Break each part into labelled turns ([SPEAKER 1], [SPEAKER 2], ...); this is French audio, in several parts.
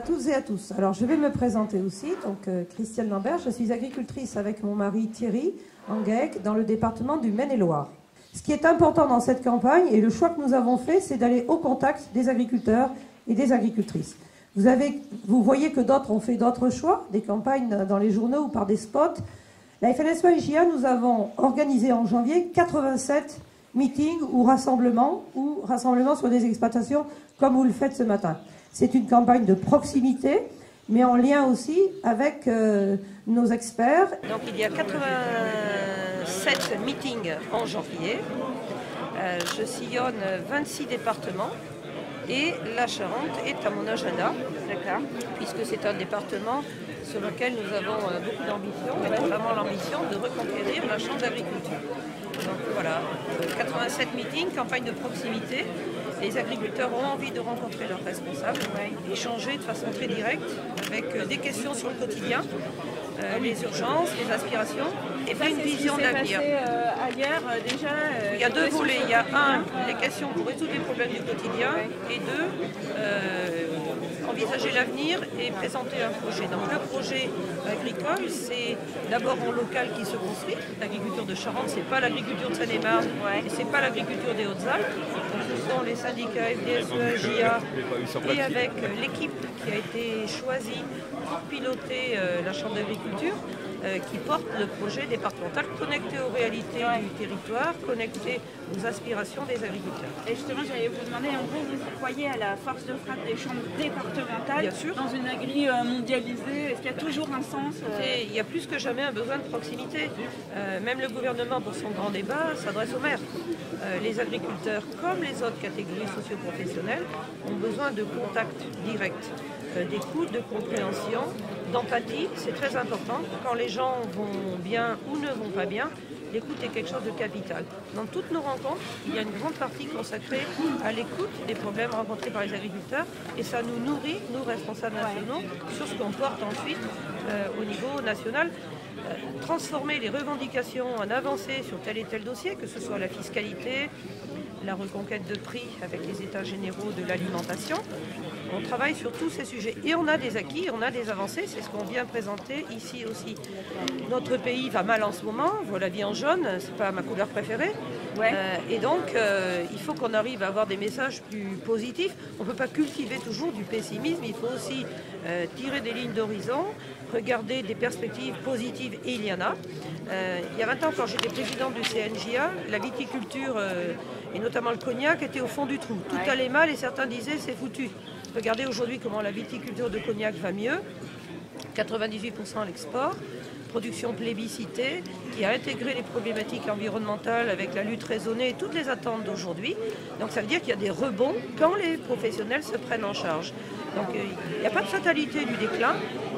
[SPEAKER 1] À toutes et à tous. Alors, je vais me présenter aussi. Donc, Christiane Lambert, je suis agricultrice avec mon mari Thierry en GAEC dans le département du Maine-et-Loire. Ce qui est important dans cette campagne et le choix que nous avons fait, c'est d'aller au contact des agriculteurs et des agricultrices. Vous voyez que d'autres ont fait d'autres choix, des campagnes dans les journaux ou par des spots. La FNSEA, nous avons organisé en janvier 87 meetings ou rassemblements sur des exploitations comme vous le faites ce matin. C'est une campagne de proximité, mais en lien aussi avec nos experts.
[SPEAKER 2] Donc il y a 87 meetings en janvier. Je sillonne 26 départements et la Charente est à mon agenda, puisque c'est un département sur lequel nous avons beaucoup d'ambition, et notamment l'ambition de reconquérir la chambre d'agriculture. Donc voilà, 87 meetings, campagne de proximité. Les agriculteurs ont envie de rencontrer leurs responsables, échanger de façon très directe avec des questions sur le quotidien, les urgences, les aspirations et puis une vision d'avenir.
[SPEAKER 3] Il
[SPEAKER 2] y a deux volets. Il y a un, les questions pour résoudre les problèmes du quotidien et deux, envisager l'avenir et présenter un projet. Donc le projet agricole, c'est d'abord en local qui se construit. L'agriculture de Charente, c'est pas l'agriculture de Seine-et-Marne et c'est pas l'agriculture des Hautes-Alpes. Ce sont les syndicats FDSE, JA et avec l'équipe qui a été choisie pour piloter la Chambre d'agriculture qui porte le projet départemental connecté aux réalités du territoire, connecté aux aspirations des agriculteurs.
[SPEAKER 3] Et justement, j'allais vous demander, en gros, vous croyez à la force de frappe des chambres départementales.
[SPEAKER 2] Bien sûr.
[SPEAKER 3] Dans une agri mondialisée? Est-ce qu'il y a toujours un sens
[SPEAKER 2] Il y a plus que jamais un besoin de proximité. Même le gouvernement, pour son grand débat, s'adresse aux maires. Les agriculteurs, comme les autres catégories socio-professionnelles, ont besoin de contact direct, d'écoute, de compréhension, d'empathie. C'est très important. Quand les gens vont bien ou ne vont pas bien, l'écoute est quelque chose de capital. Dans toutes nos rencontres, il y a une grande partie consacrée à l'écoute des problèmes rencontrés par les agriculteurs et ça nous nourrit, nous responsables nationaux, sur ce qu'on porte ensuite au niveau national. Transformer les revendications en avancées sur tel et tel dossier, que ce soit la fiscalité, la reconquête de prix avec les états généraux de l'alimentation. On travaille sur tous ces sujets et on a des acquis, on a des avancées, c'est ce qu'on vient présenter ici aussi. Notre pays va mal en ce moment, voilà, la vie en jaune, c'est pas ma couleur préférée. Et donc il faut qu'on arrive à avoir des messages plus positifs. On ne peut pas cultiver toujours du pessimisme, il faut aussi tirer des lignes d'horizon, regarder des perspectives positives et il y en a. Il y a 20 ans, quand j'étais présidente du CNJA, la viticulture et notamment le cognac était au fond du trou. Tout allait mal et certains disaient c'est foutu. Regardez aujourd'hui comment la viticulture de cognac va mieux, 98% à l'export, production plébiscitée, qui a intégré les problématiques environnementales avec la lutte raisonnée et toutes les attentes d'aujourd'hui. Donc ça veut dire qu'il y a des rebonds quand les professionnels se prennent en charge. Donc il n'y a pas de fatalité du déclin,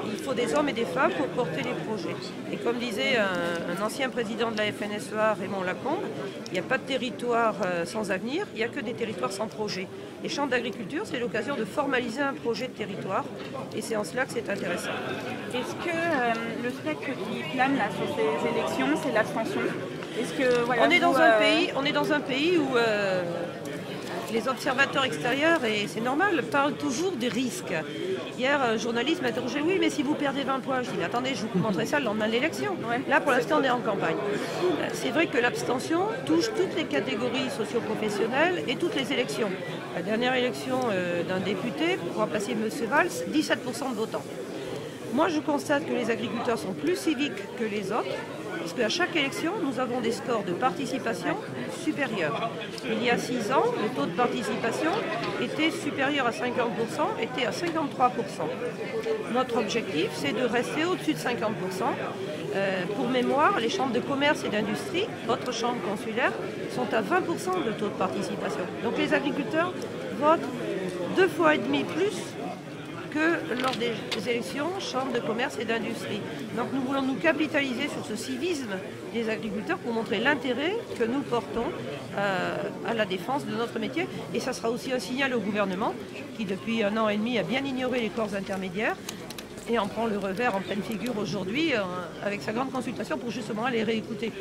[SPEAKER 2] il faut des hommes et des femmes pour porter les projets. Et comme disait un ancien président de la FNSEA, Raymond Lacombe, il n'y a pas de territoire sans avenir, il n'y a que des territoires sans projet. Les chambres d'agriculture, c'est l'occasion de formaliser un projet de territoire et c'est en cela que c'est intéressant.
[SPEAKER 3] Est-ce que le spectre qui plane là, sur ces élections, c'est l'abstention?
[SPEAKER 2] On est dans un pays où les observateurs extérieurs, et c'est normal, parlent toujours des risques. Hier, un journaliste m'a interrogé, oui, mais si vous perdez 20 points, je dis, attendez, je vous montrerai ça le lendemain de l'élection. Là, pour l'instant, on est en campagne. C'est vrai que l'abstention touche toutes les catégories socio-professionnelles et toutes les élections. La dernière élection d'un député pour remplacer M. Valls, 17% de votants. Moi, je constate que les agriculteurs sont plus civiques que les autres, parce qu'à chaque élection, nous avons des scores de participation supérieurs. Il y a 6 ans, le taux de participation était supérieur à 50%, était à 53%. Notre objectif, c'est de rester au-dessus de 50%. Pour mémoire, les chambres de commerce et d'industrie, votre chambre consulaire, sont à 20% de taux de participation. Donc les agriculteurs votent 2,5 fois plus que lors des élections chambres de commerce et d'industrie. Donc nous voulons nous capitaliser sur ce civisme des agriculteurs pour montrer l'intérêt que nous portons à la défense de notre métier. Et ça sera aussi un signal au gouvernement qui depuis 1 an et demi a bien ignoré les corps intermédiaires Et on prend le revers en pleine figure aujourd'hui avec sa grande consultation pour justement aller réécouter.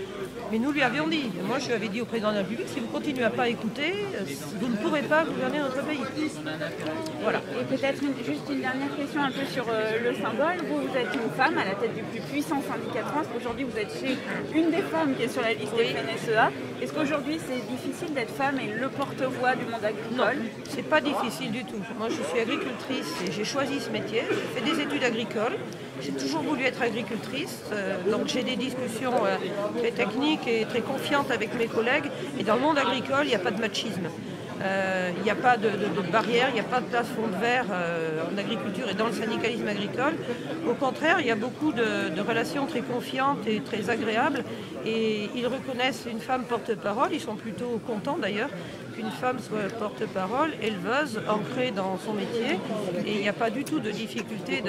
[SPEAKER 2] Mais nous lui avions dit, moi je lui avais dit au président de la République, si vous continuez à pas écouter, vous ne pourrez pas gouverner notre pays. Voilà.
[SPEAKER 3] Et peut-être juste une dernière question un peu sur le symbole. Vous êtes une femme à la tête du plus puissant syndicat de France. Aujourd'hui vous êtes chez une des femmes qui est sur la liste des FNSEA. Est-ce qu'aujourd'hui c'est difficile d'être femme et le porte-voix du monde agricole?
[SPEAKER 2] Non, c'est pas difficile du tout. Moi je suis agricultrice et j'ai choisi ce métier. J'ai fait des études agricoles. J'ai toujours voulu être agricultrice, donc j'ai des discussions très techniques et très confiantes avec mes collègues. Et dans le monde agricole, il n'y a pas de machisme. Il n'y a pas de barrière, il n'y a pas de plafond de verre en agriculture et dans le syndicalisme agricole. Au contraire, il y a beaucoup de relations très confiantes et très agréables. Et ils reconnaissent une femme porte-parole, ils sont plutôt contents d'ailleurs qu'une femme soit porte-parole, éleveuse, ancrée dans son métier. Et il n'y a pas du tout de difficulté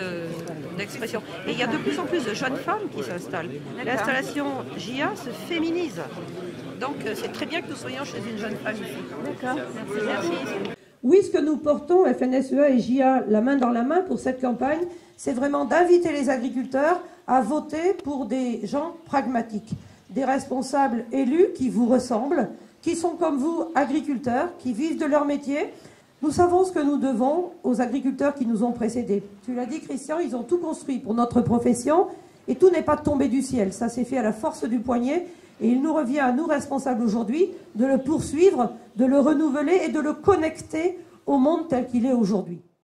[SPEAKER 2] d'expression. Et il y a de plus en plus de jeunes femmes qui s'installent. L'installation JA se féminise. Donc c'est très bien que nous soyons chez une jeune femme ici.
[SPEAKER 3] D'accord, merci.
[SPEAKER 1] Oui, ce que nous portons, FNSEA et JA, la main dans la main pour cette campagne, c'est vraiment d'inviter les agriculteurs à voter pour des gens pragmatiques, des responsables élus qui vous ressemblent, qui sont comme vous agriculteurs, qui vivent de leur métier. Nous savons ce que nous devons aux agriculteurs qui nous ont précédés. Tu l'as dit, Christian, ils ont tout construit pour notre profession et tout n'est pas tombé du ciel. Ça s'est fait à la force du poignet. Et il nous revient à nous, responsables aujourd'hui, de le poursuivre, de le renouveler et de le connecter au monde tel qu'il est aujourd'hui.